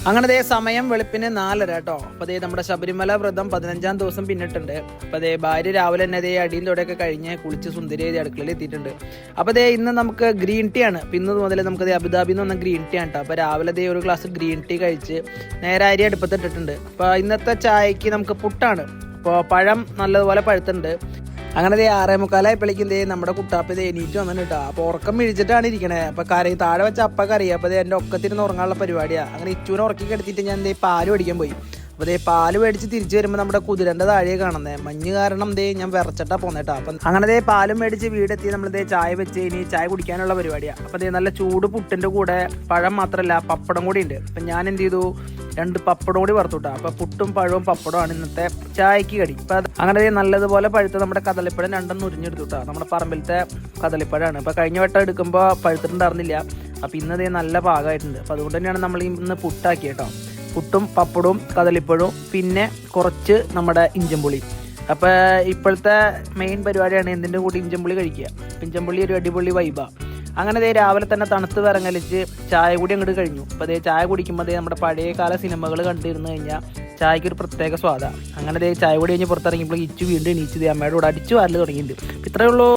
അങ്ങനെ ദേ സമയം വെളുപ്പിന് 4:30 കേട്ടോ. അപ്പൊ ദേ നമ്മുടെ ശബരിമല വ്രതം 15-ാം ദിവസം പിന്നിട്ടുണ്ട്. അപ്പൊ ദേ ഭാര്യ രാവിലെ തന്നെ ദേ അടിയും തൊടയൊക്കെ കഴിഞ്ഞ് കുളിച്ച് സുന്ദരി അടുക്കളയിൽ എത്തിയിട്ടുണ്ട്. അപ്പൊ ദേ ഇന്ന് നമുക്ക് ഗ്രീൻ ടീ ആണ്. ഇന്ന് മുതൽ നമുക്ക് ദേ അബുദാബിന്ന് വന്ന ഗ്രീൻ ടീ ആണ് കേട്ടോ. അപ്പൊ രാവിലെ ദേ ഒരു ഗ്ലാസ് ഗ്രീൻ ടീ കഴിച്ച് നേരെ അരി അടുപ്പത്തിട്ടിട്ടുണ്ട്. അപ്പൊ ഇന്നത്തെ ചായക്ക് നമുക്ക് പുട്ടാണ്. അപ്പോൾ പഴം നല്ലതുപോലെ പഴുത്തുണ്ട്. അങ്ങനെ ദേ 6:45 നമ്മുടെ കുട്ടാപ്പ് ദേ എണീറ്റ് വന്നിട്ട് കേട്ടോ. അപ്പോൾ ഉറക്കം മിഴിച്ചിട്ടാണ് ഇരിക്കണേ. അപ്പോൾ കരയും താഴെ വെച്ച അപ്പ കറിയാം. അപ്പോൾ എൻ്റെ ഒക്കത്തിരുന്ന് ഉറങ്ങാനുള്ള പരിപാടിയാണ്. അങ്ങനെ ഇച്ചൂനെ ഉറക്കി കിടത്തിയിട്ട് ഞാൻ ദേ പാല് മേടിക്കാൻ പോയി. അപ്പോൾ ദേ പാല് മേടിച്ച് തിരിച്ചു വരുമ്പോൾ നമ്മുടെ കുതിരൻ്റെ താഴെ കാണുന്നത് മഞ്ഞ് കാരണം ദേ ഞാൻ വിറച്ചിട്ടാ പോന്നേട്ടാ. അപ്പം അങ്ങനെ ദേ പാലും മേടിച്ച് വീടെത്തി നമ്മൾ ദേ ചായ വെച്ച് ഇനി ചായ കുടിക്കാനുള്ള പരിപാടിയാണ്. അപ്പോൾ ദേ നല്ല ചൂട് പുട്ടിൻ്റെ കൂടെ പഴം മാത്രമല്ല പപ്പടം കൂടി ഉണ്ട്. അപ്പം ഞാൻ എന്ത് ചെയ്തു, 2 പപ്പടം കൂടി വറുത്തുട്ടാ. അപ്പൊ പുട്ടും പഴവും പപ്പടമാണ് ഇന്നത്തെ ചായക്ക് കടി. അപ്പൊ അങ്ങനെ നല്ലതുപോലെ പഴുത്ത നമ്മുടെ കദളിപ്പഴം 2 ഉരിഞ്ഞെടുത്തുട്ടാ. നമ്മുടെ പറമ്പിലത്തെ കദളിപ്പഴമാണ്. അപ്പൊ കഴിഞ്ഞ വട്ടം എടുക്കുമ്പോൾ പഴുത്തിട്ടുണ്ടായിരുന്നില്ല. അപ്പൊ ഇന്നത് നല്ല പാകമായിട്ടുണ്ട്. അപ്പൊ അതുകൊണ്ട് തന്നെയാണ് നമ്മൾ ഇന്ന് പുട്ടാക്കി കേട്ടോ. പുട്ടും പപ്പടവും കദളിപ്പഴവും പിന്നെ കുറച്ച് നമ്മുടെ ഇഞ്ചമ്പുളി. അപ്പൊ ഇപ്പോഴത്തെ മെയിൻ പരിപാടിയാണ് എന്തിൻ്റെ കൂടി ഇഞ്ചമ്പുളി കഴിക്കുക. ഇഞ്ചമ്പുളി ഒരു അടിപൊളി വൈബാ. അങ്ങനെ ദേ രാവിലെ തന്നെ തണുത്ത് വിറങ്ങലിച്ച് ചായ കൂടി അങ്ങോട്ട് കഴിഞ്ഞു. അപ്പോൾ ദേ ചായ കുടിക്കുമ്പോൾ ദേ നമ്മുടെ പഴയകാല സിനിമകൾ കണ്ടിരുന്നു കഴിഞ്ഞാൽ ചായക്ക് ഒരു പ്രത്യേക സ്വാദാണ്. അങ്ങനെ ദേ ചായ കൂടി കഴിഞ്ഞ് പുറത്തിറങ്ങിയപ്പോൾ ഇച്ചു വീണ്ടും എണീച്ച് ദേ അമ്മയുടെ കൂടെ അടിച്ചു വാരൽ തുടങ്ങിയിട്ടുണ്ട്. ഇത്രയേ ഉള്ളൂ.